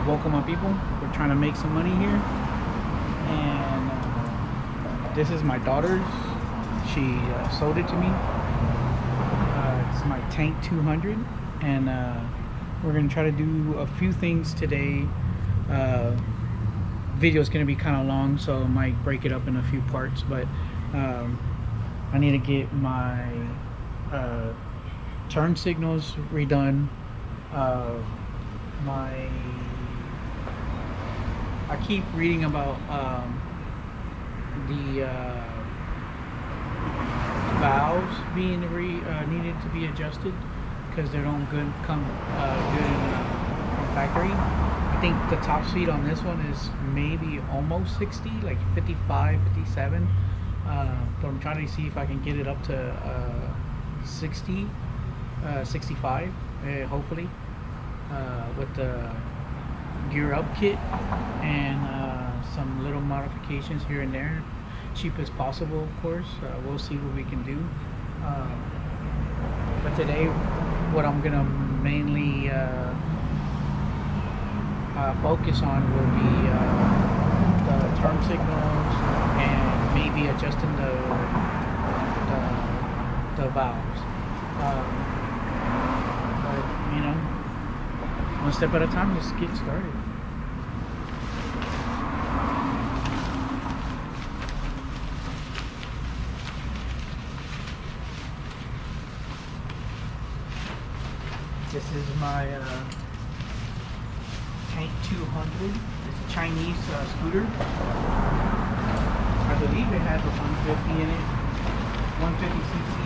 welcome my people. We're trying to make some money here, and this is my daughter's. She sold it to me. It's my Tank 200, and we're gonna try to do a few things today. Video is gonna be kind of long, so I might break it up in a few parts, but I need to get my turn signals redone. I keep reading about the valves being needed to be adjusted because they don't come good from factory. I think the top speed on this one is maybe almost 60, like 55, 57. But I'm trying to see if I can get it up to 60, 65, hopefully, with the gear up kit and some little modifications here and there, cheap as possible, of course. We'll see what we can do. But today, what I'm gonna mainly focus on will be the turn signals and maybe adjusting the valves. But you know, one step at a time. Let's get started. This is my Tank 200. It's a Chinese scooter. I believe it has a 150 in it, 150 cc's.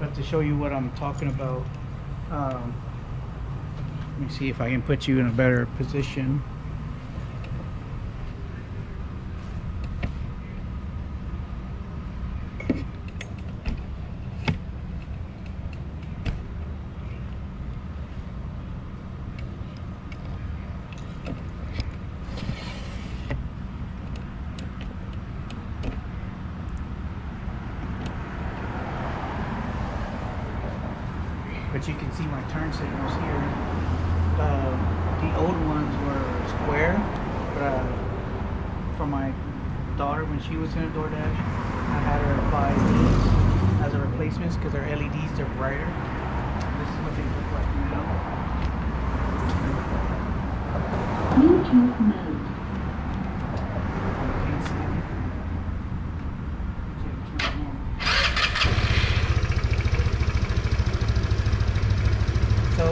But to show you what I'm talking about, let me see if I can put you in a better position. But you can see my turn signals here. The old ones were square, but for my daughter, when she was in a DoorDash, I had her buy these as a replacements because their LEDs are brighter. This is what they look like now. Bluetooth mode. So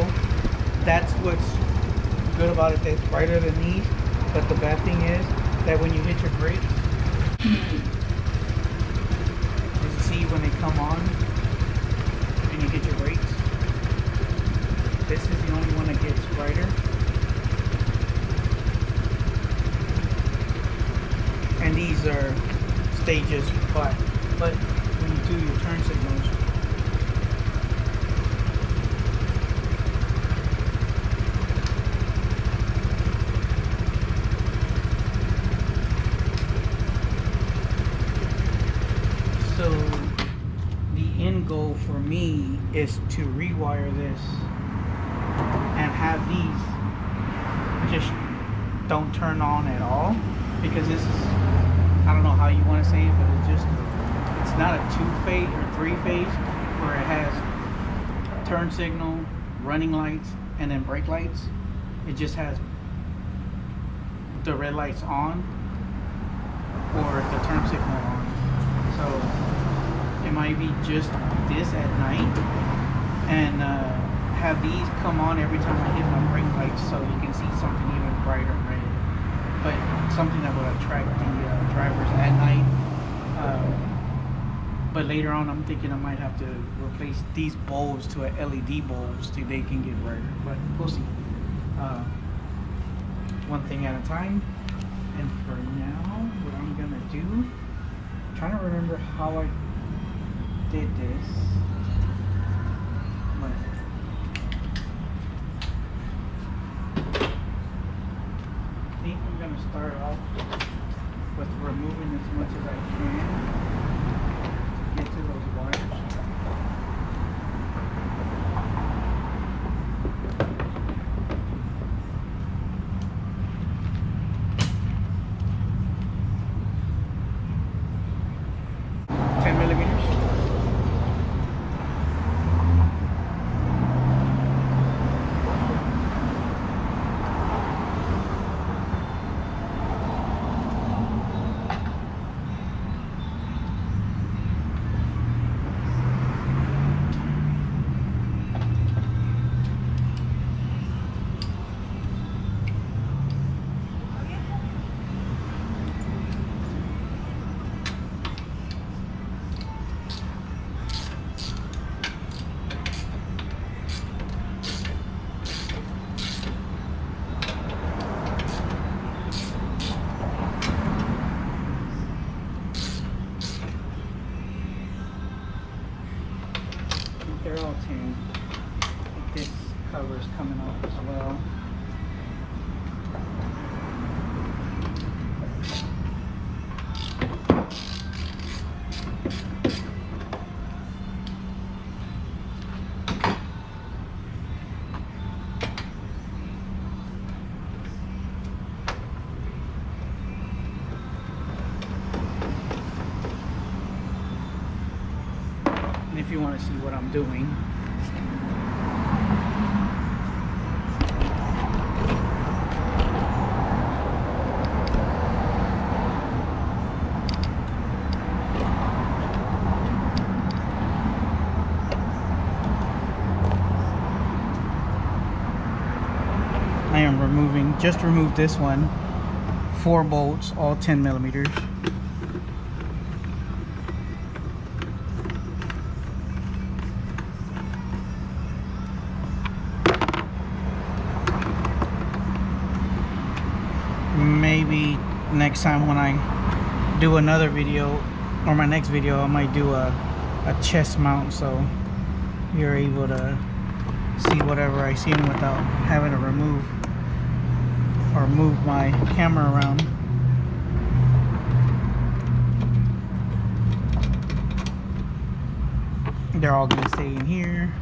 that's what's good about it. It's brighter than these, but the bad thing is that when you hit your brakes, you see when they come on and you hit your brakes, this is the only one that gets brighter. And these are stages black. But when you do your turn signals, so the end goal for me is to rewire this and have these just don't turn on at all, because this is, I don't know how you want to say it, but it's not a 2-phase or 3-phase where it has turn signal, running lights, and then brake lights. It just has the red lights on or the turn signal on. So it might be just this at night, and have these come on every time I hit my brake lights, so you can see something even brighter red. But something that would attract the drivers at night. But later on, I'm thinking I might have to replace these bulbs to a LED bulbs so they can get brighter. But we'll see. One thing at a time. And for now, what I'm gonna do, I'm trying to remember how I did this. But going to start off with removing as much as I can to get to those wires. They're all tin. This cover is coming off as well. And if you want to see what I'm doing, I am just removed this one, 4 bolts, all 10 millimeters. Maybe next time when I do another video, or my next video, I might do a chest mount so you're able to see whatever I see without having to remove or move my camera around. They're all gonna stay in here.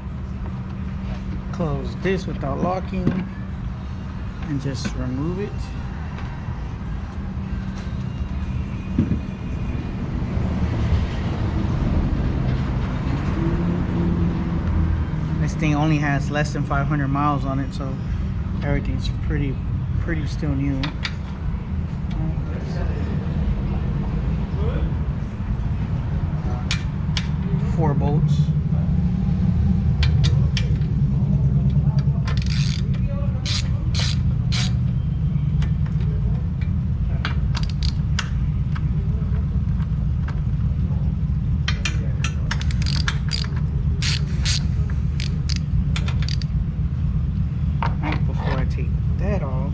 Close this without locking and just remove it. This thing only has less than 500 miles on it, so everything's pretty still new. 4 bolts. Before I take that off,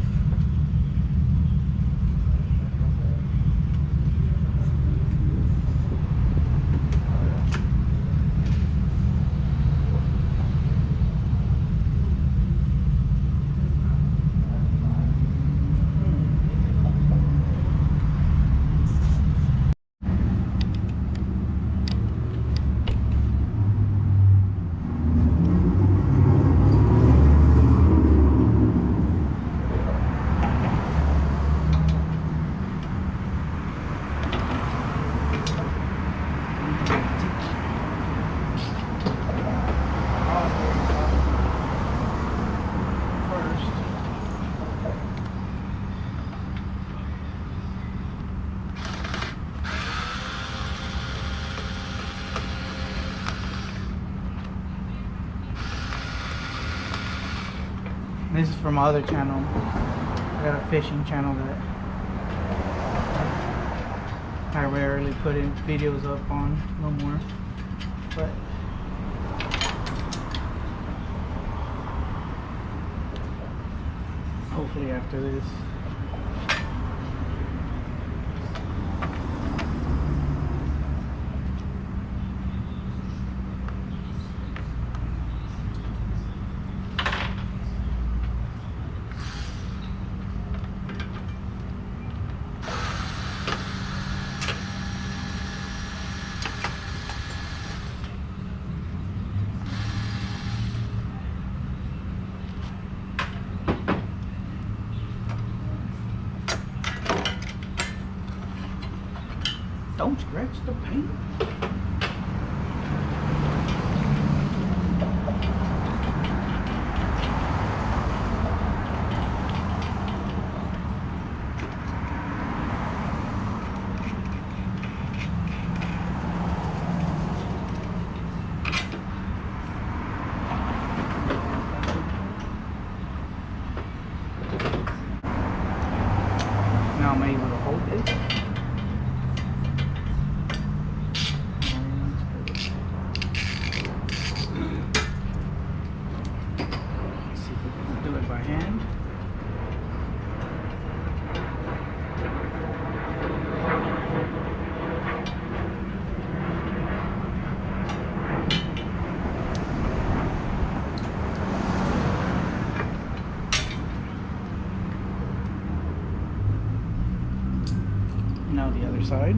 this is from my other channel. I got a fishing channel that I rarely put in videos up on no more, but hopefully after this. Don't scratch the paint. Now I'm able to hold it. Let's see if we can do it by hand. Now the other side.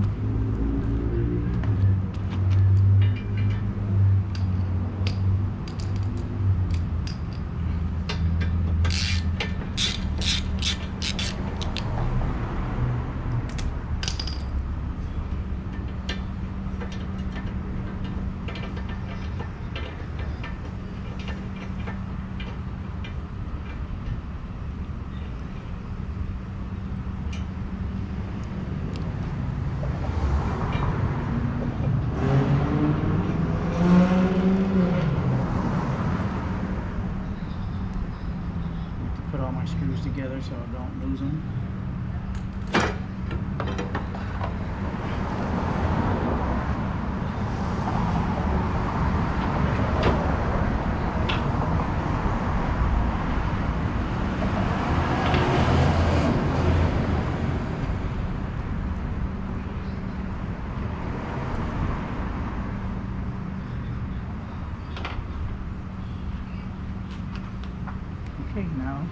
Put all my screws together so I don't lose them. Okay, now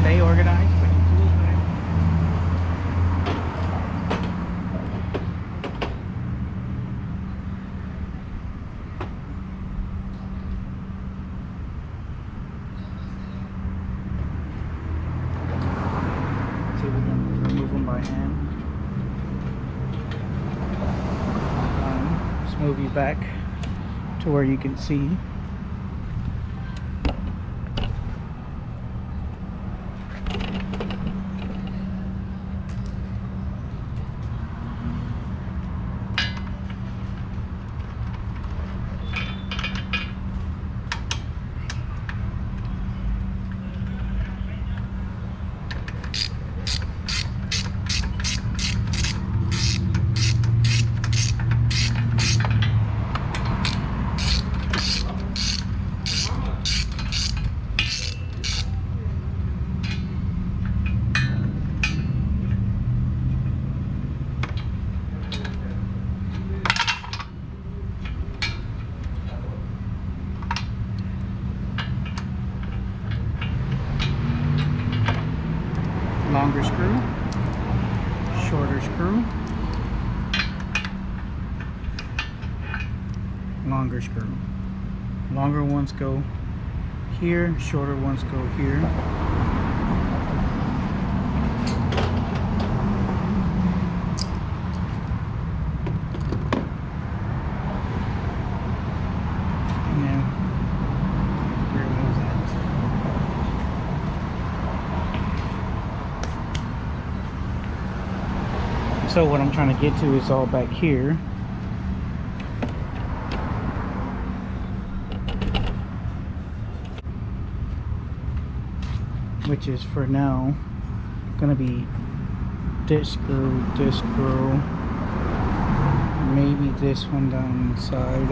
stay organized. Put your tools back. See if we can remove them by hand. Let's move you back to where you can see. Longer screw, shorter screw, longer screw. Longer ones go here, shorter ones go here. And then remove that. So what I'm trying to get to is all back here. Which is for now gonna be this screw, maybe this one down the side,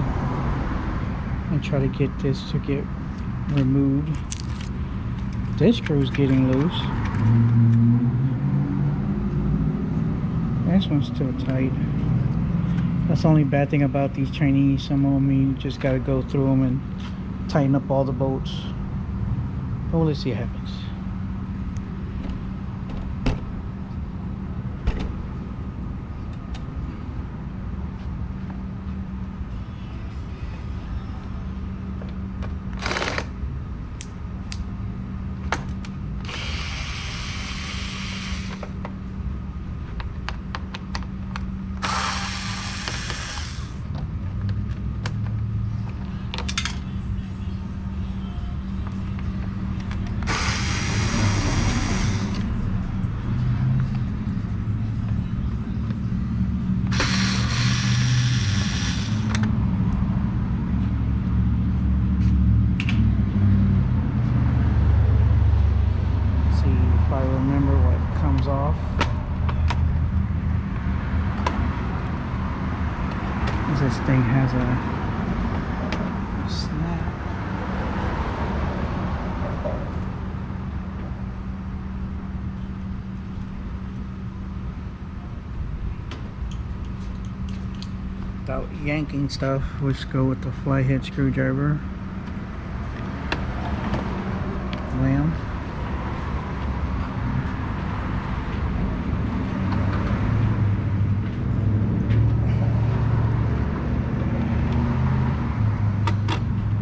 and try to get this to get removed. This screw's getting loose. This one's still tight. That's the only bad thing about these Chinese. Some of them you just gotta go through them and tighten up all the bolts. But let's see what happens. if I remember what comes off. This thing has a snap. Without yanking stuff, which go with the flathead screwdriver. Lamb.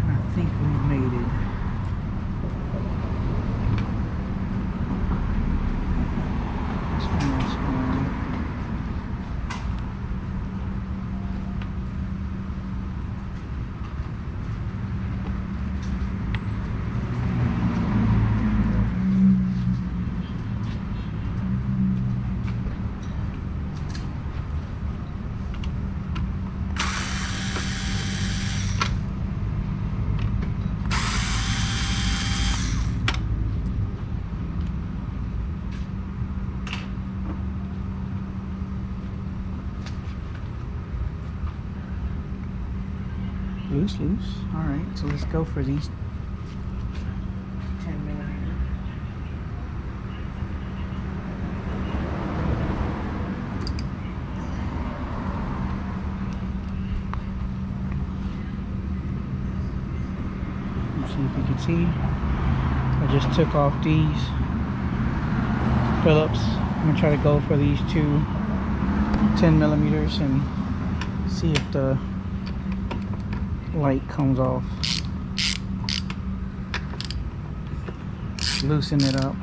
I think we've made it. Loose. Alright, so let's go for these 10mm. Let's see if you can see. I just took off these Phillips. I'm gonna try to go for these two 10mm and see if the light comes off. Loosen it up.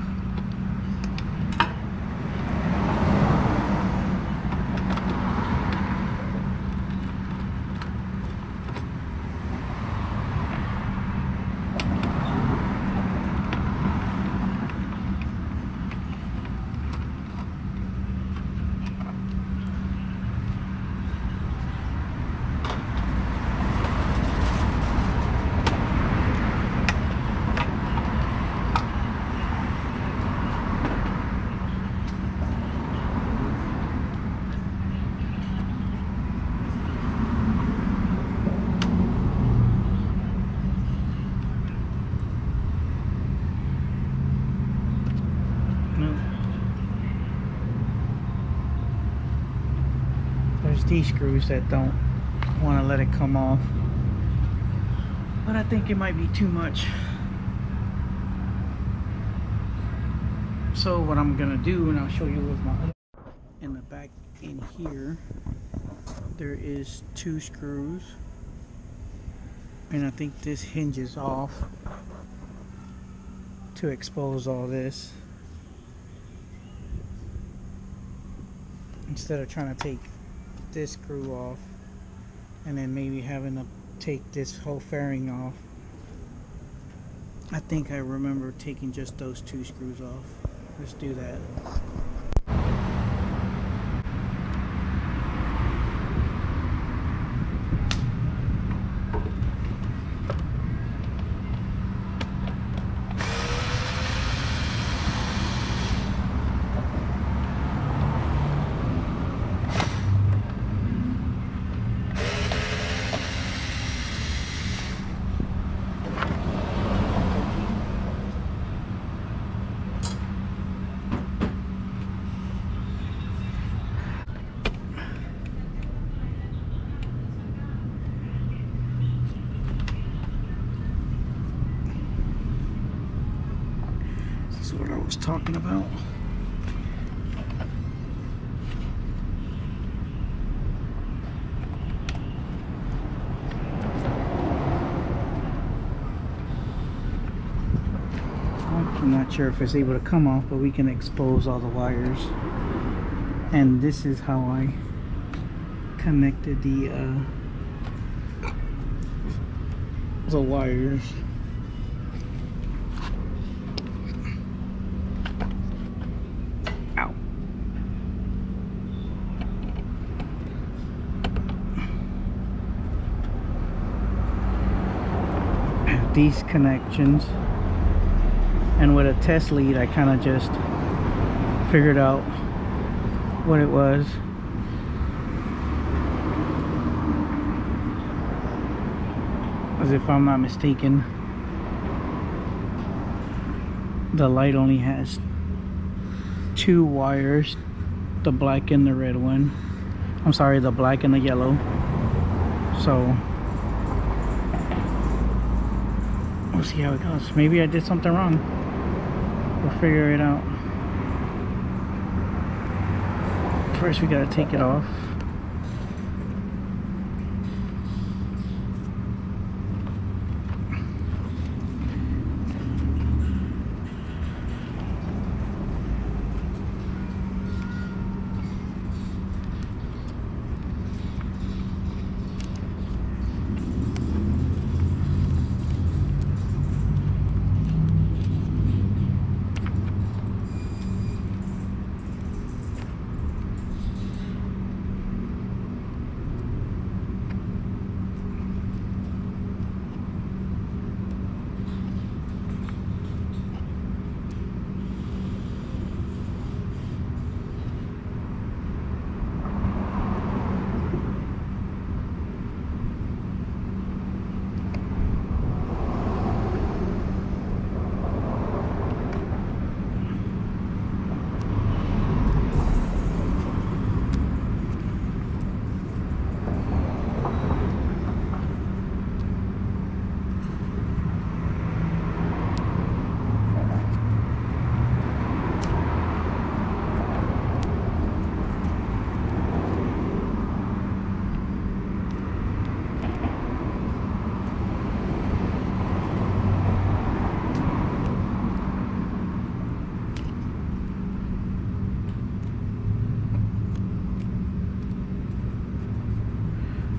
There's these screws that don't want to let it come off, but I think it might be too much. So what I'm gonna do, and I'll show you with my other, in the back in here there is 2 screws, and I think this hinges off to expose all this, instead of trying to take this screw off and then maybe having to take this whole fairing off. I think I remember taking just those 2 screws off. Let's do that. What I was talking about. I'm not sure if it's able to come off, but we can expose all the wires. And this is how I connected the wires. These connections, and with a test lead I kind of just figured out what it was. As if I'm not mistaken, the light only has 2 wires, the black and the red one. I'm sorry, the black and the yellow. So we'll see how it goes. Maybe I did something wrong. We'll figure it out. First we gotta take it off.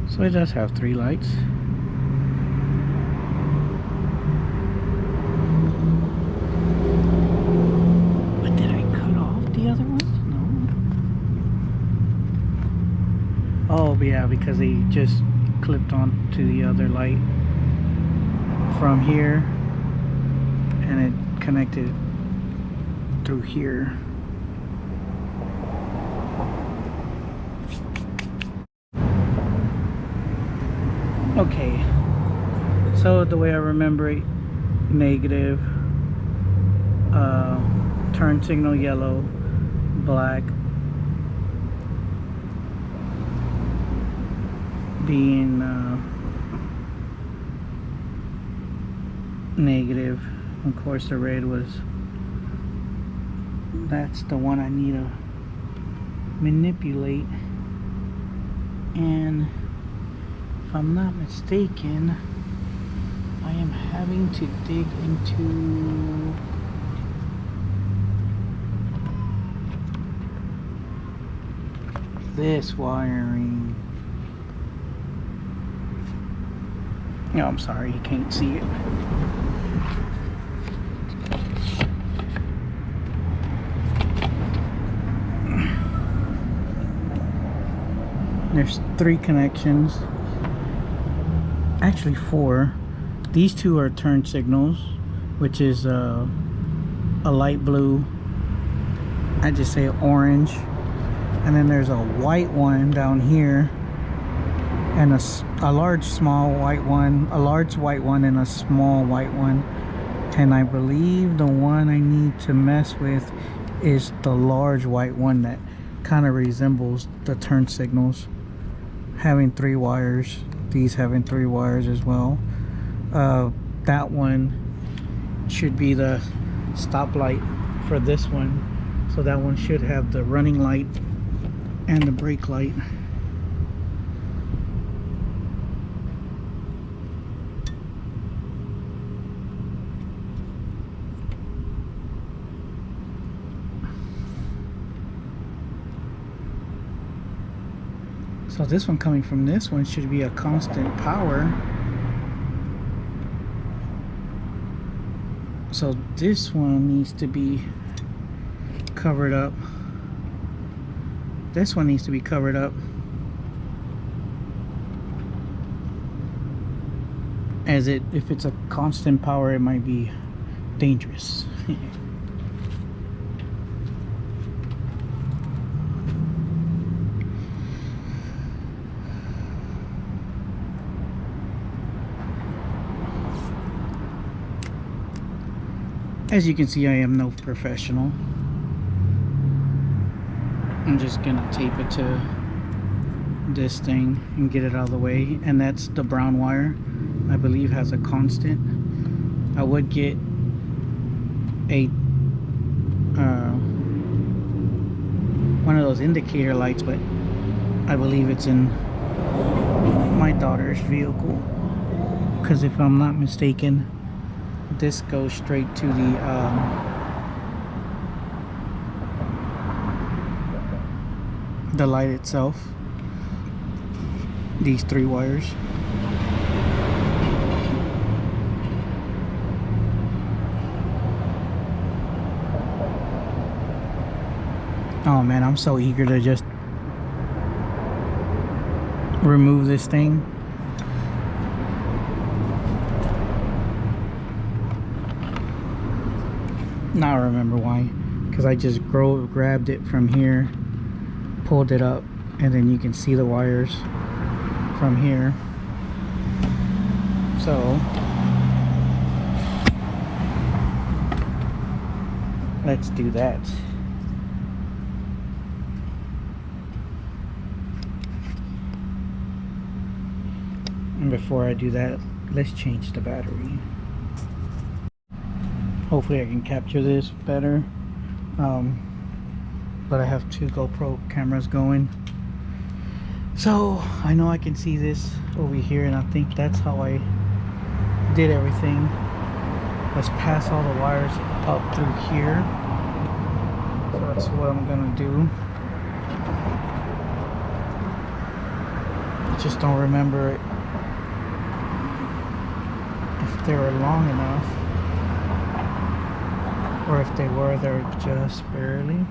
So it does have 3 lights. But did I cut off the other ones? No. Oh yeah, because they just clipped on to the other light from here and it connected through here. Okay, so the way I remember it, negative, turn signal yellow, black being negative. Of course the red was, that's the one I need to manipulate. And if I'm not mistaken, I am having to dig into this wiring. No, I'm sorry, you can't see it. There's 3 connections. Actually 4. These 2 are turn signals, which is a light blue, I just say orange, and then there's a white one down here, and a large white one and a small white one. And I believe the one I need to mess with is the large white one that kind of resembles the turn signals, having 3 wires. These having 3 wires as well. That one should be the stoplight for this one, so that one should have the running light and the brake light. So this one coming from this one should be a constant power. So this one needs to be covered up. This one needs to be covered up, as if it's a constant power, it might be dangerous. As you can see, I am no professional. I'm just gonna tape it to this thing and get it out of the way. And that's the brown wire, I believe, has a constant. I would get a one of those indicator lights, but I believe it's in my daughter's vehicle, because if I'm not mistaken, this goes straight to the light itself. These 3 wires. Oh man, I'm so eager to just remove this thing. Now I remember why. Because I just grabbed it from here, pulled it up, and then you can see the wires from here. So let's do that. And before I do that, let's change the battery. Hopefully I can capture this better. But I have 2 GoPro cameras going. So I know I can see this over here, and I think that's how I did everything. Let's pass all the wires up through here. So that's what I'm gonna do. I just don't remember it, if they were long enough, or if they were, they're just barely.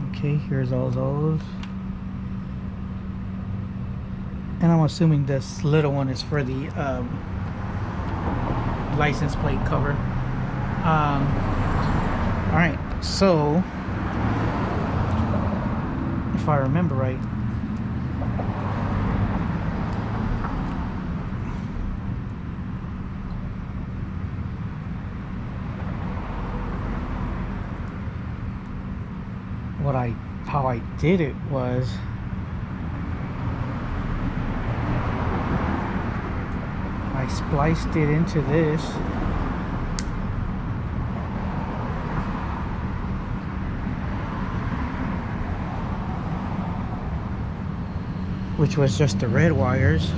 Okay, here's all those. And I'm assuming this little one is for the license plate cover. Alright, so if I remember right, how I did it was I spliced it into this, which was just the red wires,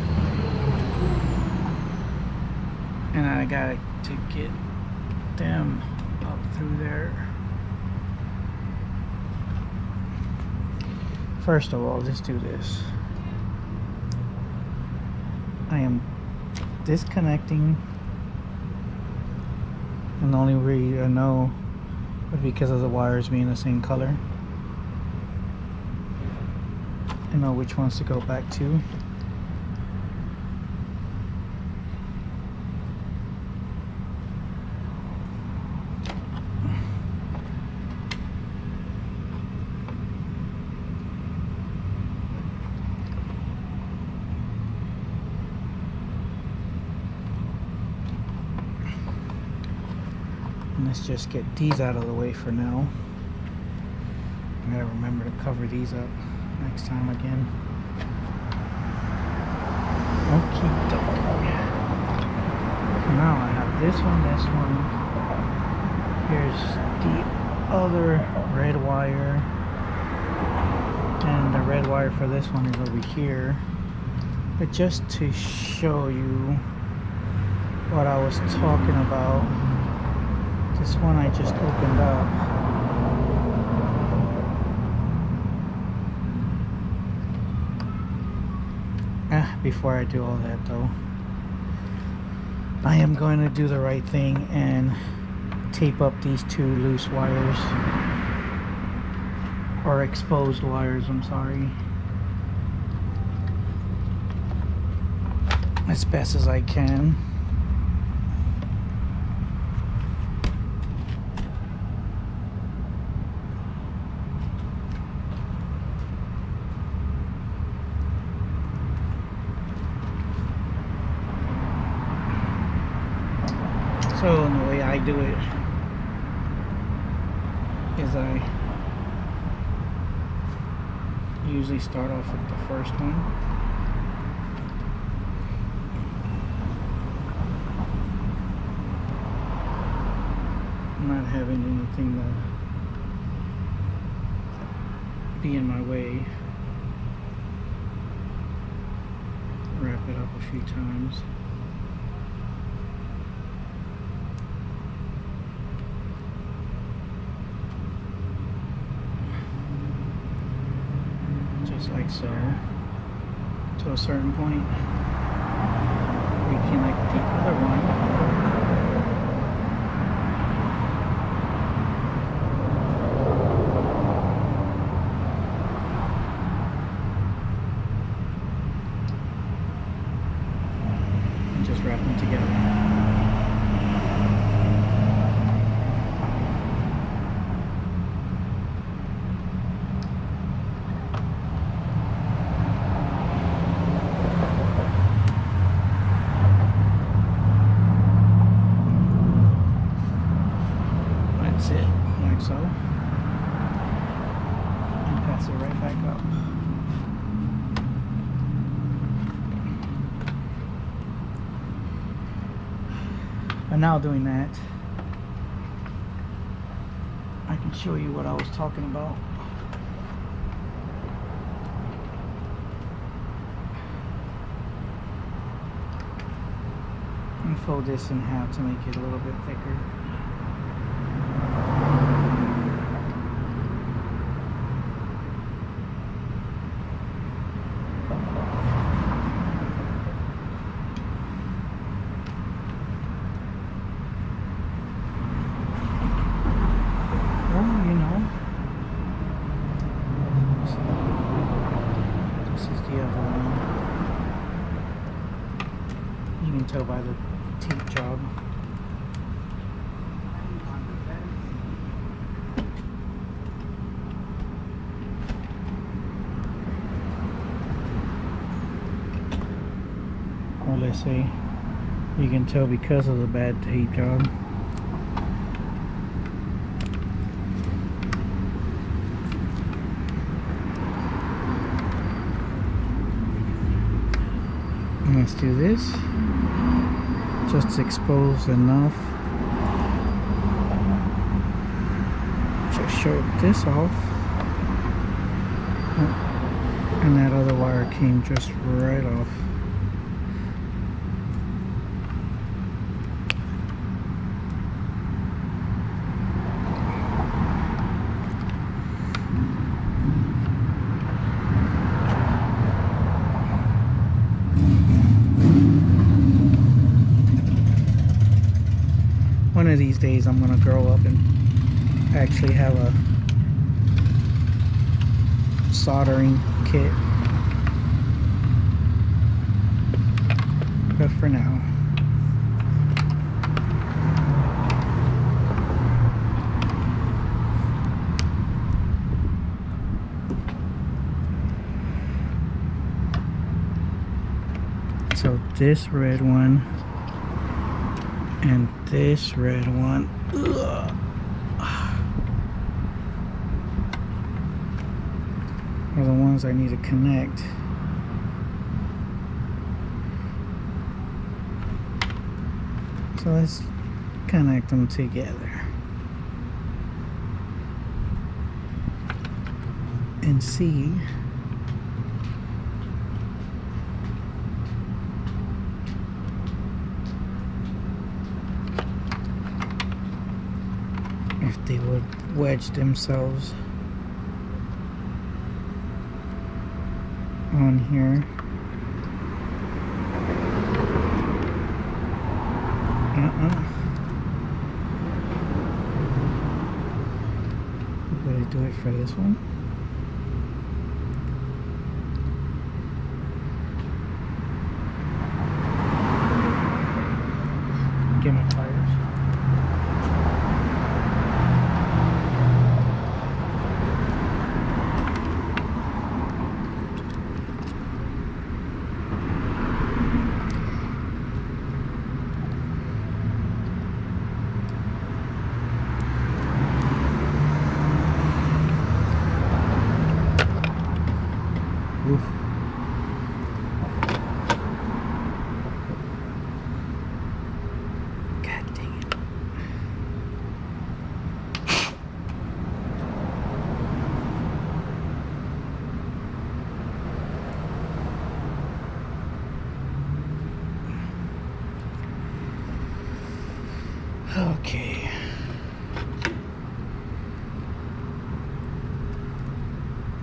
and I got to get them up through there. First of all, let's do this. I am disconnecting, and the only way I know would be because of the wires being the same color. I know which ones to go back to. Let's just get these out of the way for now. I gotta remember to cover these up next time again. Okay, so now I have this one, Here's the other red wire, and the red wire for this one is over here. But just to show you what I was talking about, this one I just opened up. Before I do all that though, I am going to do the right thing and tape up these 2 loose wires, or exposed wires, I'm sorry, as best as I can. way I do it is I usually start off with the first one. Not having anything to be in my way. Wrap it up a few times. Just like so. To a certain point, reconnect the other one. Just wrap them together. That's it, like so. And pass it right back up. And now doing that, I can show you what I was talking about. And fold this in half to make it a little bit thicker. You can tell by the tape job. Or let's say you can tell because of the bad tape job. Let's do this. Just expose enough. Just short this off. And that other wire came just right off. One of these days I'm gonna grow up and actually have a soldering kit. But for now, so this red one and this red one, are the ones I need to connect. So let's connect them together and see if they would wedge themselves on here. Better do it for this one. Get my pliers.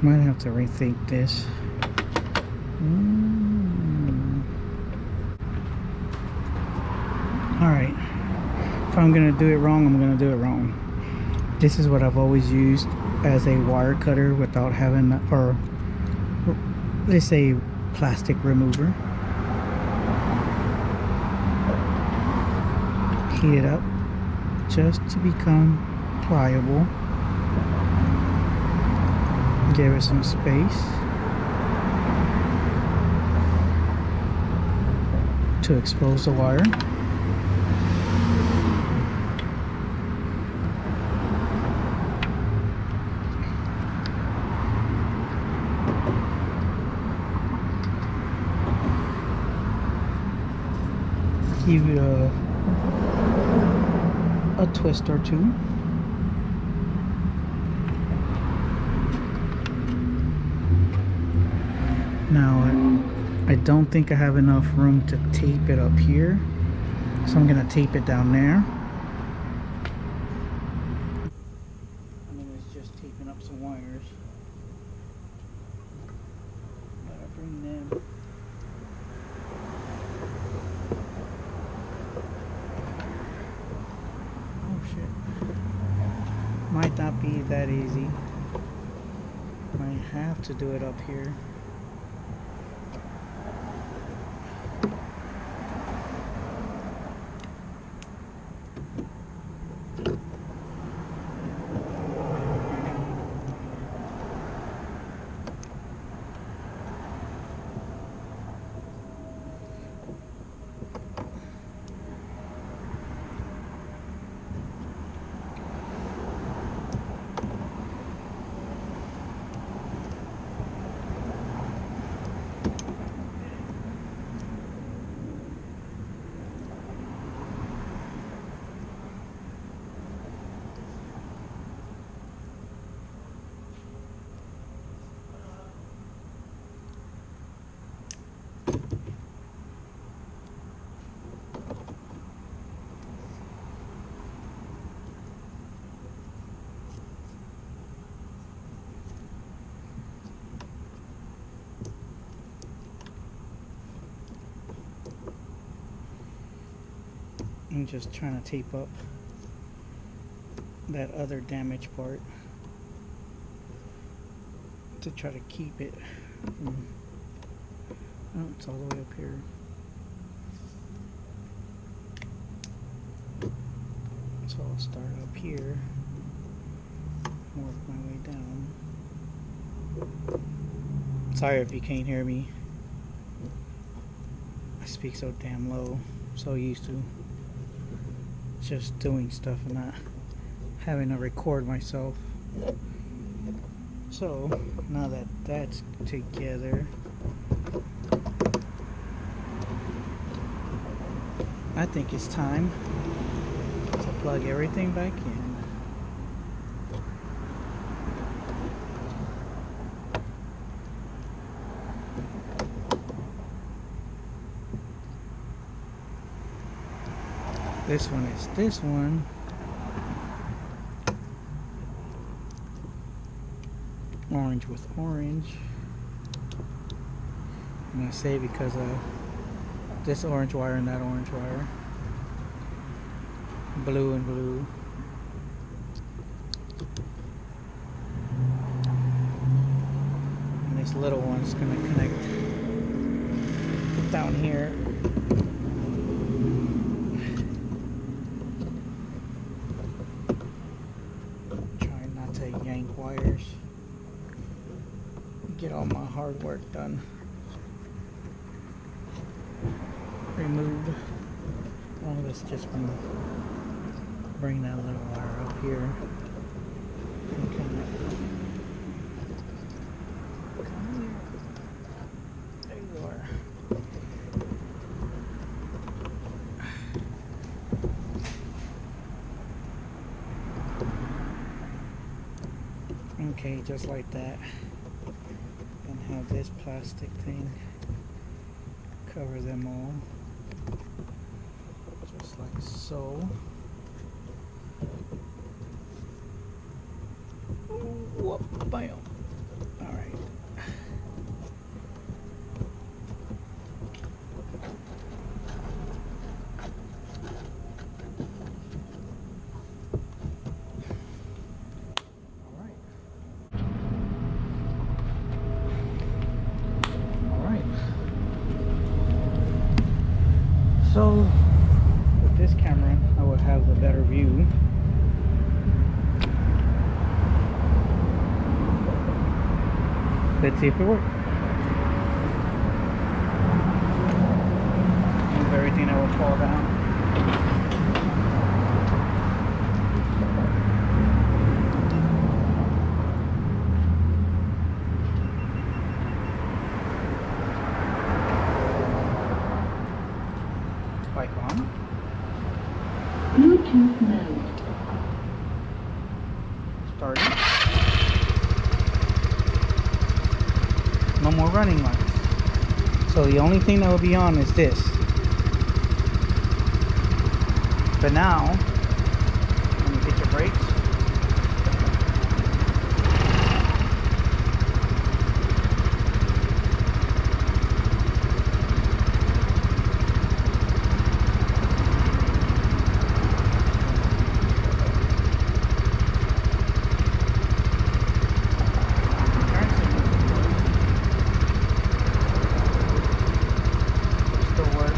Might have to rethink this. Alright. If I'm gonna do it wrong, I'm gonna do it wrong. This is what I've always used as a wire cutter without having, or let's say plastic remover. Heat it up just to become pliable. Give it some space to expose the wire. Give it a twist or two. Now I don't think I have enough room to tape it up here, so I'm gonna tape it down there. I mean, it's just taping up some wires. Gotta bring them. Oh shit. Might not be that easy. Might have to do it up here. I'm just trying to tape up that other damaged part to try to keep it from, oh, it's all the way up here. So I'll start up here, work my way down. Sorry if you can't hear me. I speak so damn low, so used to just doing stuff and not having to record myself. So now that that's together, I think it's time to plug everything back in. This one is this one. Orange with orange. I'm gonna say because of this orange wire and that orange wire. Blue and blue. And this little one's gonna connect down here. Trying not to yank wires. Get all my hard work done. Removed. Oh, let's just bring that little wire up here. And connect. Come here. There you are. Okay, just like that. And have this plastic thing cover them all. Just like so. Whoop, bam. Alright. So with this camera, I would have the better view. Let's see if it works. Move everything that will fall down. Bike on. Bluetooth mode. Starting. No more running lights. So the only thing that will be on is this. But now, when you hit your brakes, still work.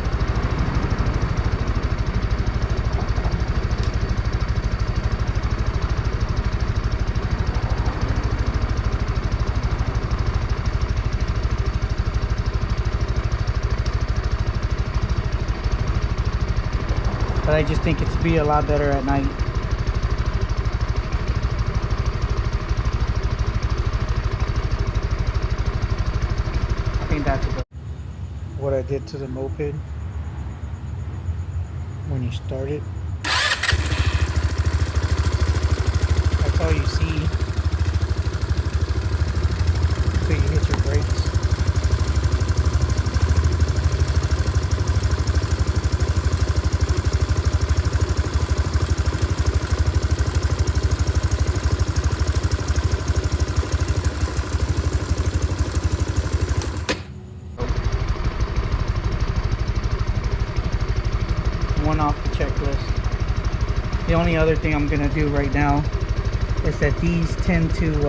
But I just think it's be a lot better at night. I think that's what I did to the moped when you start it. That's all you see until you hit your brakes. One off the checklist. The only other thing I'm gonna do right now is that these tend to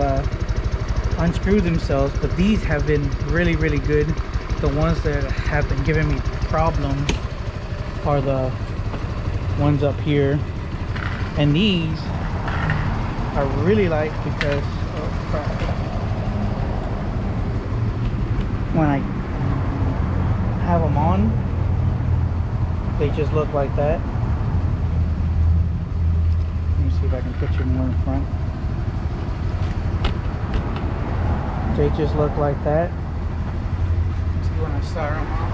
unscrew themselves, but these have been really good. The ones that have been giving me problems are the ones up here, and these I really like because, oh crap, when I have them on, they just look like that. Let me see if I can put you more in front. They just look like that. See when I start them off.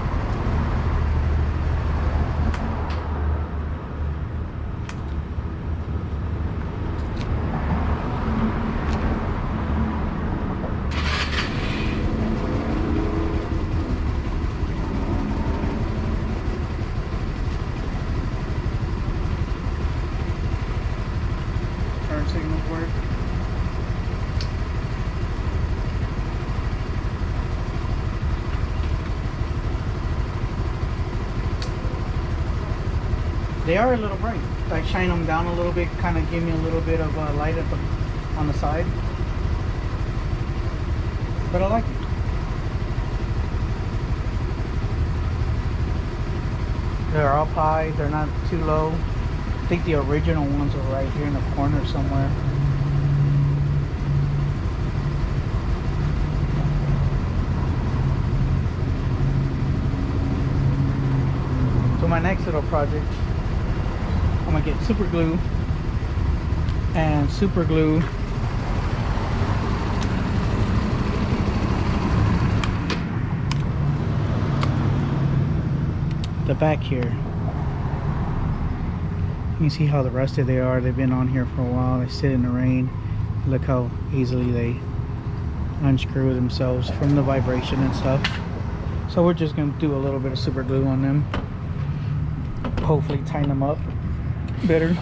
Turn signals work. They are a little bright. I shine them down a little bit, kind of give me a little bit of light at on the side. But I like it. They're up high, they're not too low. I think the original ones are right here in the corner somewhere. So my next little project, I'm gonna get super glue and super glue the back here. You can see how rusted they are. They've been on here for a while. They sit in the rain. Look how easily they unscrew themselves from the vibration and stuff. So we're just gonna do a little bit of super glue on them. Hopefully tighten them up better.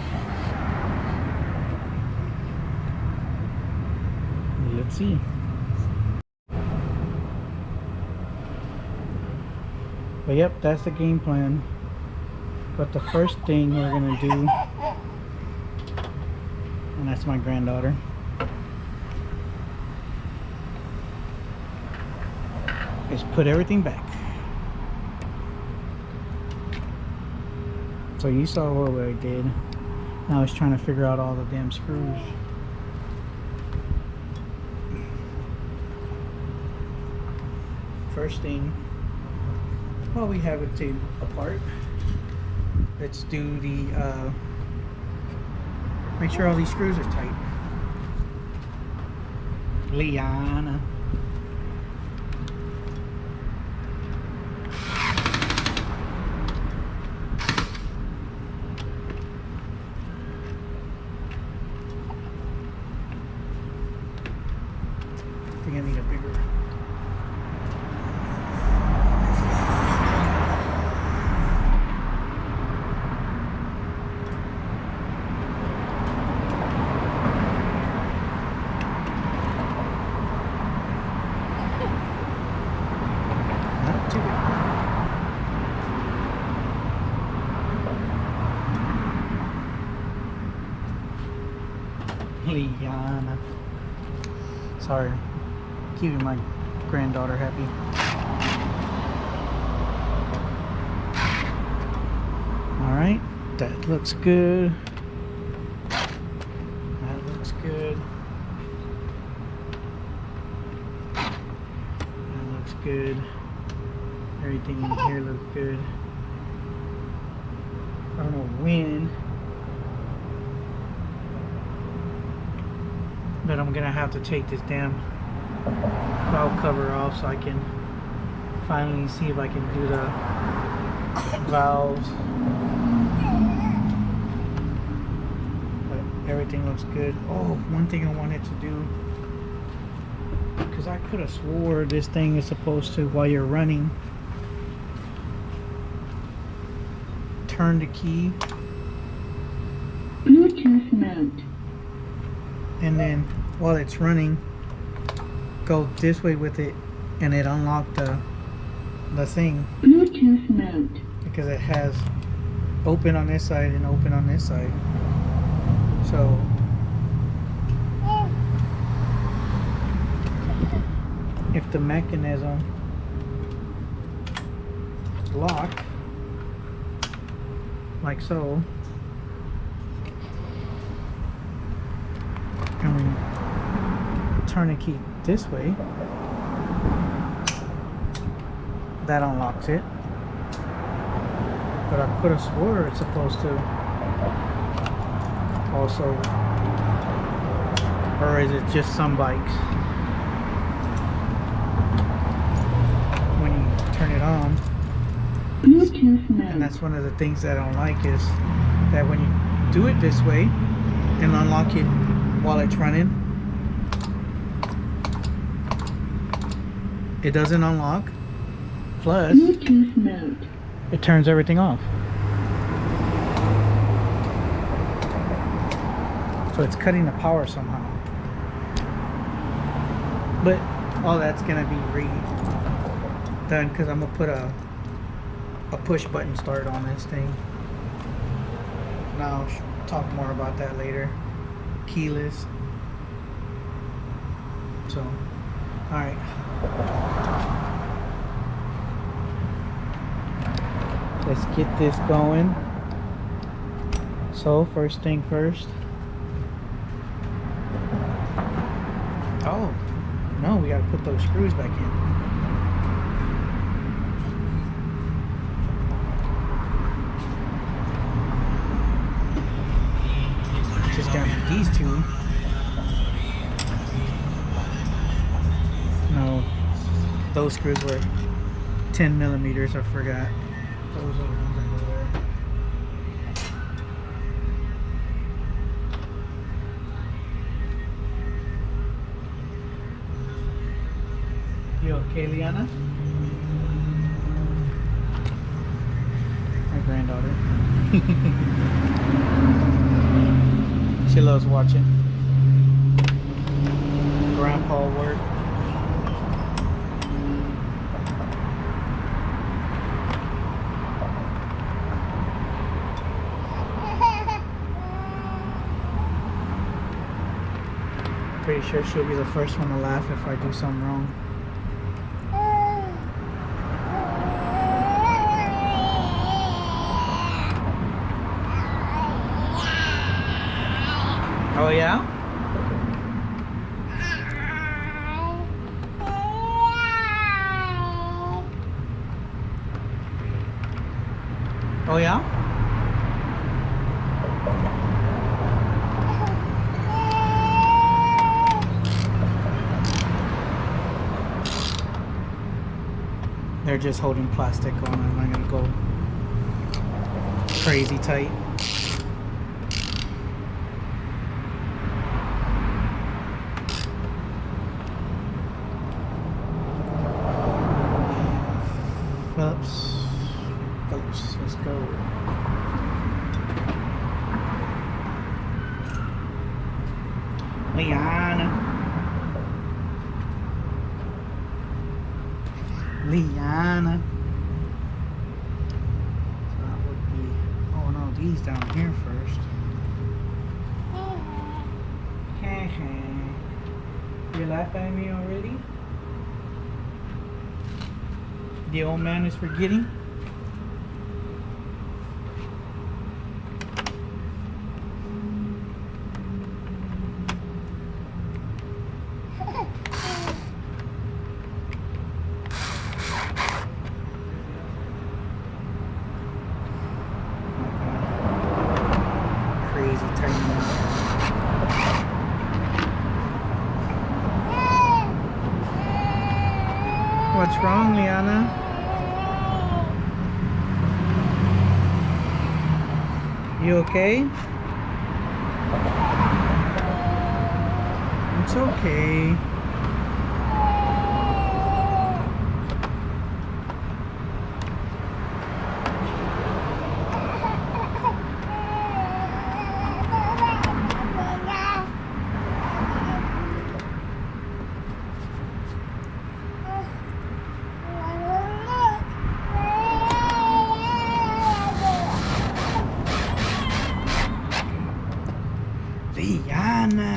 Let's see. But yep, that's the game plan. But the first thing we're gonna do, and that's my granddaughter, is put everything back. So you saw what I did. Now I was trying to figure out all the damn screws. First thing, while we have it taken apart, let's do the make sure all these screws are tight. Liana. I think I need a bigger. Not too big. Liana. Sorry. Keeping my granddaughter happy. Alright, that looks good. That looks good. That looks good. Everything in here looks good. I don't know when, but I'm gonna have to take this damn valve cover off so I can finally see if I can do the valves. But everything looks good. Oh, one thing I wanted to do, because I could have swore this thing is supposed to, while you're running, turn the key Bluetooth mode. and then while it's running go this way with it, and it unlocked the thing, Bluetooth mode. because it has open on this side and open on this side. So if the mechanism lock like so, and we turn the key this way, that unlocks it. But I could have swore it's supposed to also, or is it just some bikes? When you turn it on, Bluetooth mode. and that's one of the things that I don't like, is that when you do it this way and unlock it while it's running, it doesn't unlock. Plus, Bluetooth mode. it turns everything off. So it's cutting the power somehow. But all that's gonna be redone, because I'm gonna put a push button start on this thing. Now I'll talk more about that later. Keyless. So, alright. Let's get this going. So, first thing first. Oh, no, we gotta put those screws back in. Just got these two. No, those screws were 10 millimeters, I forgot. Those are the ones that go there. You okay, Liana? My granddaughter. She loves watching Grandpa work. Pretty sure she'll be the first one to laugh if I do something wrong. Oh yeah? Oh yeah? They're just holding plastic on. I'm not gonna go crazy tight. Phillips, let's go. Liana. So that would be, oh no, these down here first. You laugh at me already? The old man is forgetting. Crazy tightening. What's wrong, Liana? You okay? It's okay. Liana.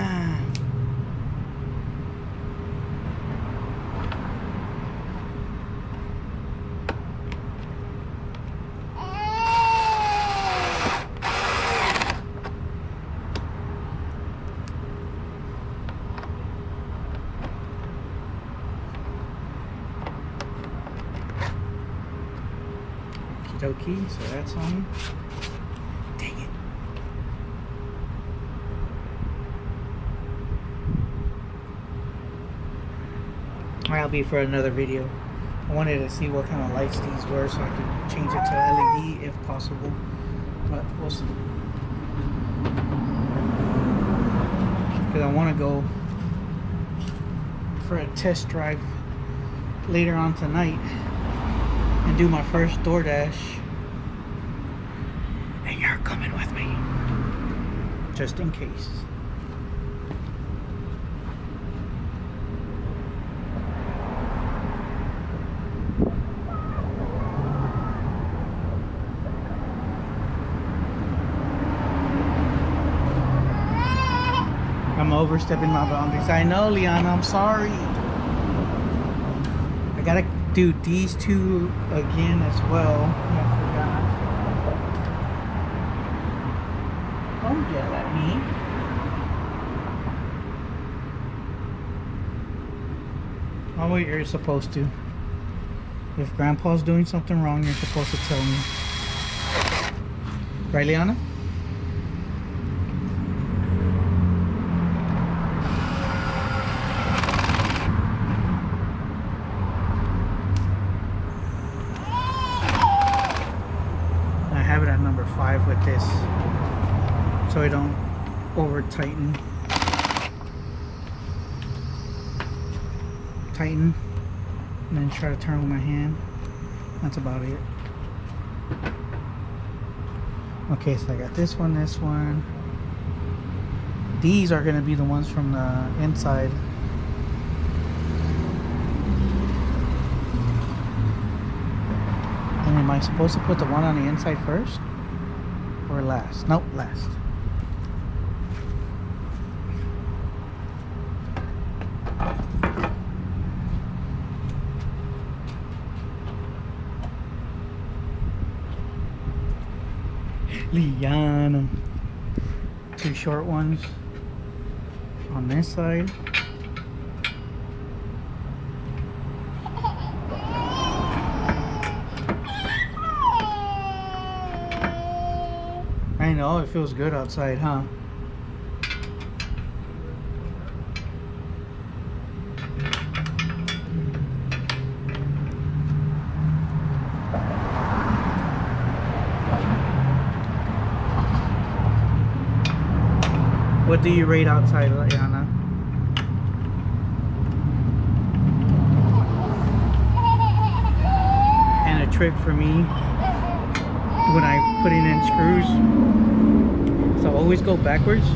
Okie dokie, so that's on. Dang it. I'll be for another video. I wanted to see what kind of lights these were so I could change it to LED if possible. But we'll see. Because I want to go for a test drive later on tonight and do my first DoorDash. And you're coming with me. Just in case. I'm overstepping my boundaries. I know, Liana, I'm sorry. I gotta do these two again as well. I forgot. Don't yell at me. Oh, wait, you're supposed to. If Grandpa's doing something wrong, you're supposed to tell me. Right, Liana? Number 5 with this so I don't over tighten and then try to turn with my hand. That's about it. Okay, so I got this one. These are going to be the ones from the inside. And am I supposed to put the one on the inside first? Or last? Nope, last. Liana. 2 short ones. on this side. I know, it feels good outside, huh? What do you rate outside, Liana? And a trick for me when I'm putting in screws, so always go backwards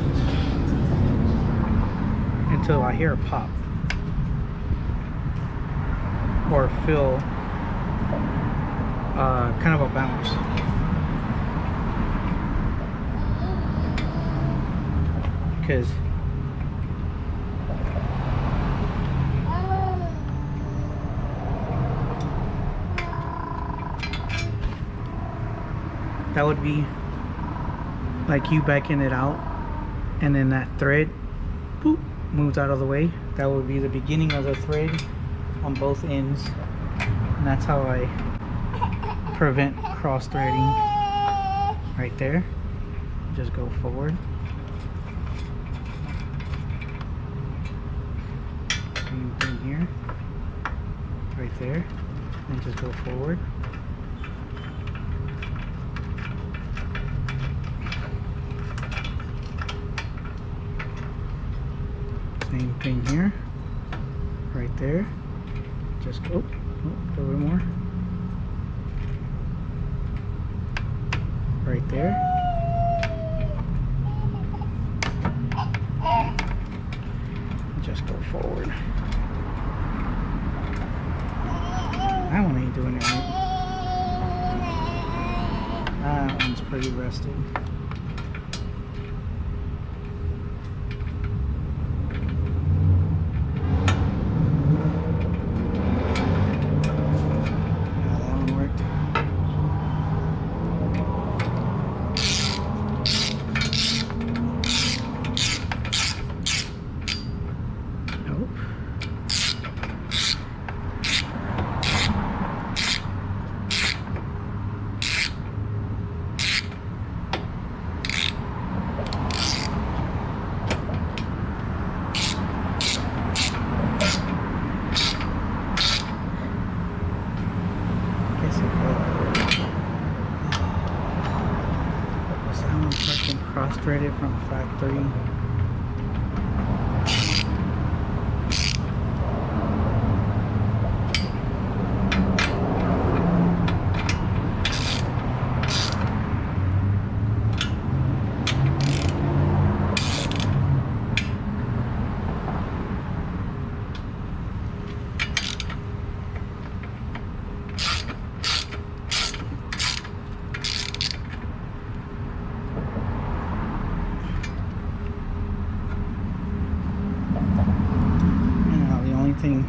until I hear a pop or feel kind of a bounce. Because that would be like you backing it out, and then that thread boop, moves out of the way. That would be the beginning of the thread on both ends, and that's how I prevent cross threading right there. Just go forward. Same thing here, right there, and just go forward. Same thing here, right there. Just go, a little more, right there. Just go forward. That one ain't doing it right. That one's pretty rusted. Cross-threaded from factory. Thing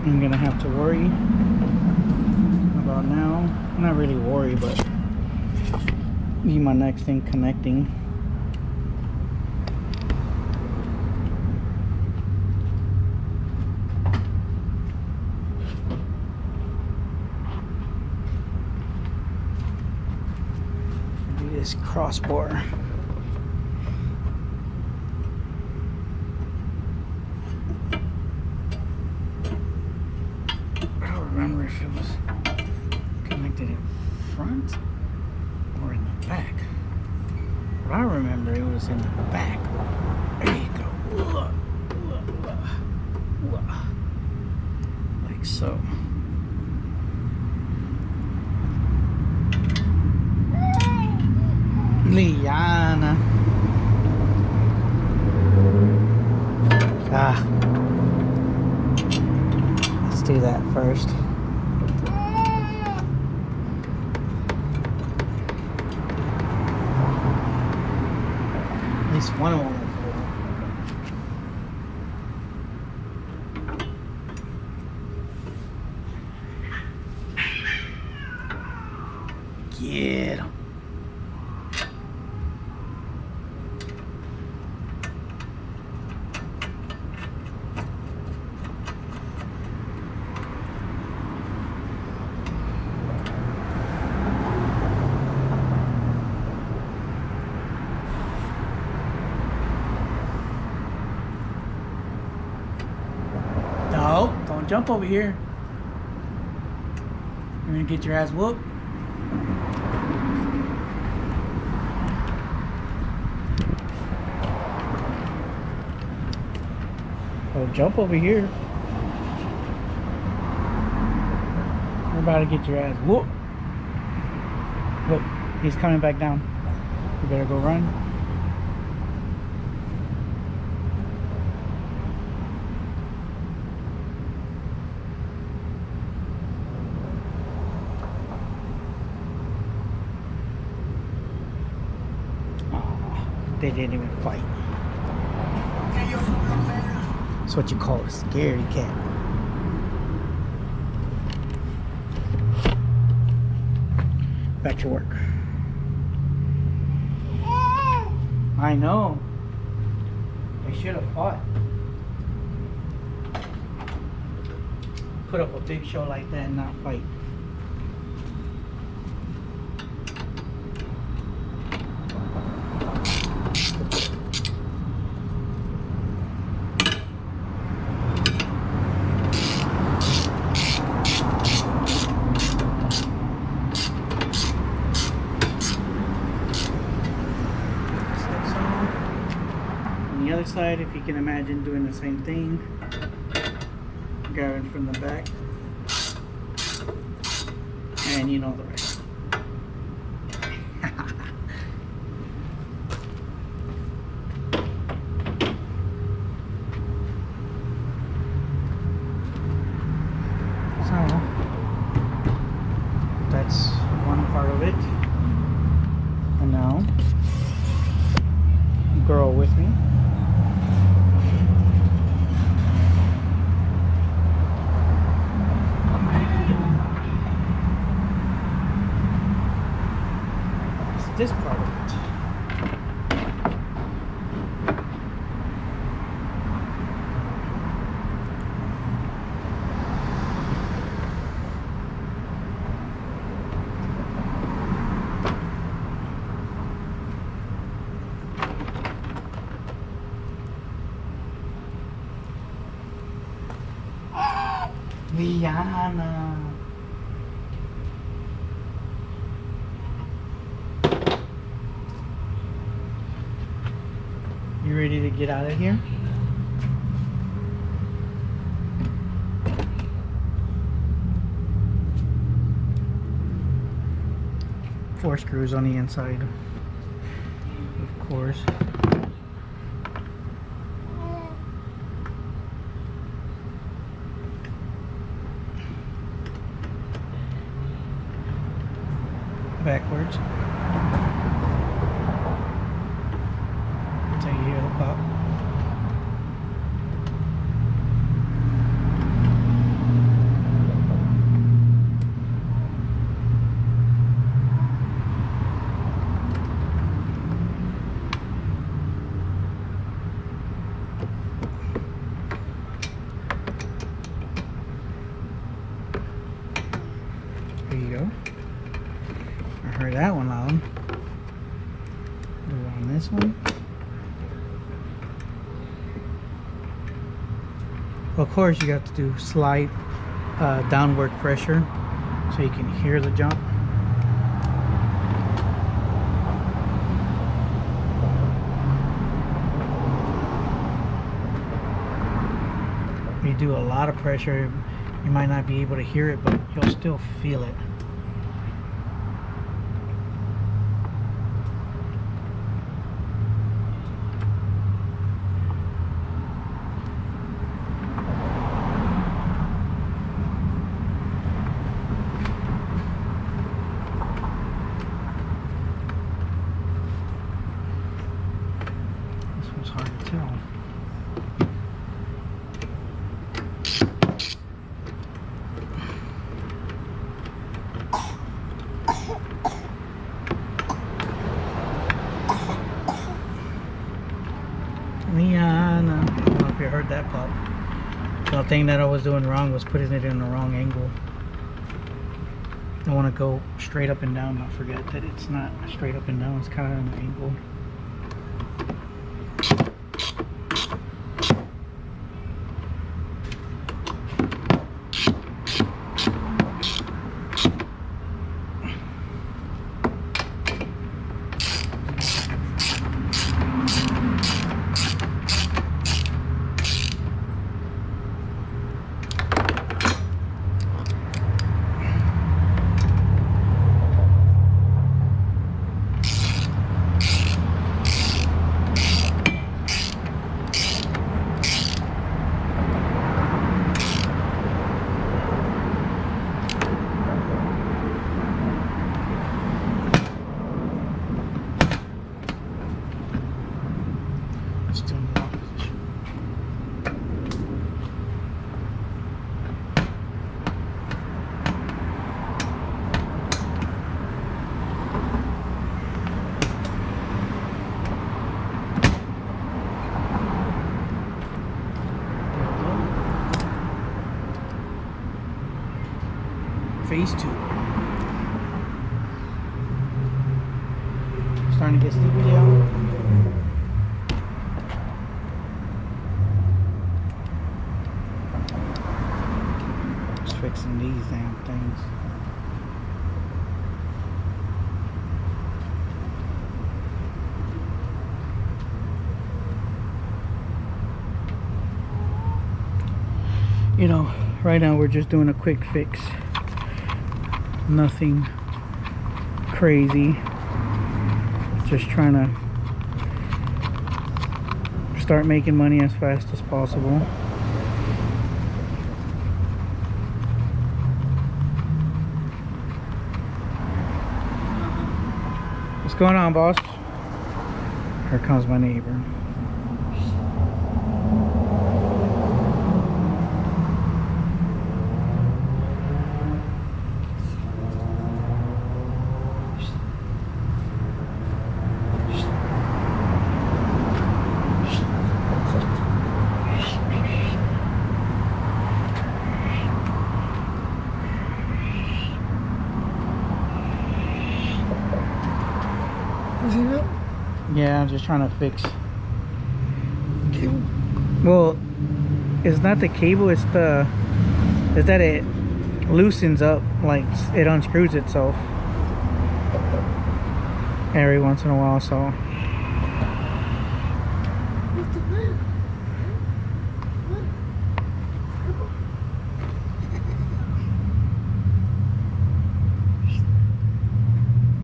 I'm gonna have to worry about now, not really worry, but be my next thing connecting. Do this crossbar. Remember if it was connected in front or in the back. But I remember it was in the back. There you go. Like so. Liana. Let's do that first. At least one of them will fall. Get 'em. Don't jump over here. You're gonna get your ass whooped. Oh, jump over here. You're about to get your ass whooped. Look, he's coming back down. You better go run. They didn't even fight. That's what you call a scaredy cat. Back to work. I know. They should have fought. Put up a big show like that and not fight. On the other side, if you can imagine doing the same thing, grabbing from the back, and you know the rest. So that's one part of it, and now girl with me. This part of it. Liana. You ready to get out of here? Four screws on the inside, of course. Backwards. Until you hear the pop. There you go. I heard that one loud. Do it on this one. Of course, you have to do slight downward pressure so you can hear the jump. If you do a lot of pressure, you might not be able to hear it, but you'll still feel it. This one's hard to tell. Liana. I don't know if you heard that pop. The thing that I was doing wrong was putting it in the wrong angle. I want to go straight up and down, not forget that it's not straight up and down, it's kind of an angle. Still in the lock position. Phase 2. Starting to get sleepy out. Just fixing these damn things. You know, right now we're just doing a quick fix. Nothing crazy. Just trying to start making money as fast as possible. What's going on, boss? Here comes my neighbor. Yeah, I'm just trying to fix Cable? well, it's not the cable, it's that it loosens up, like it unscrews itself every once in a while, so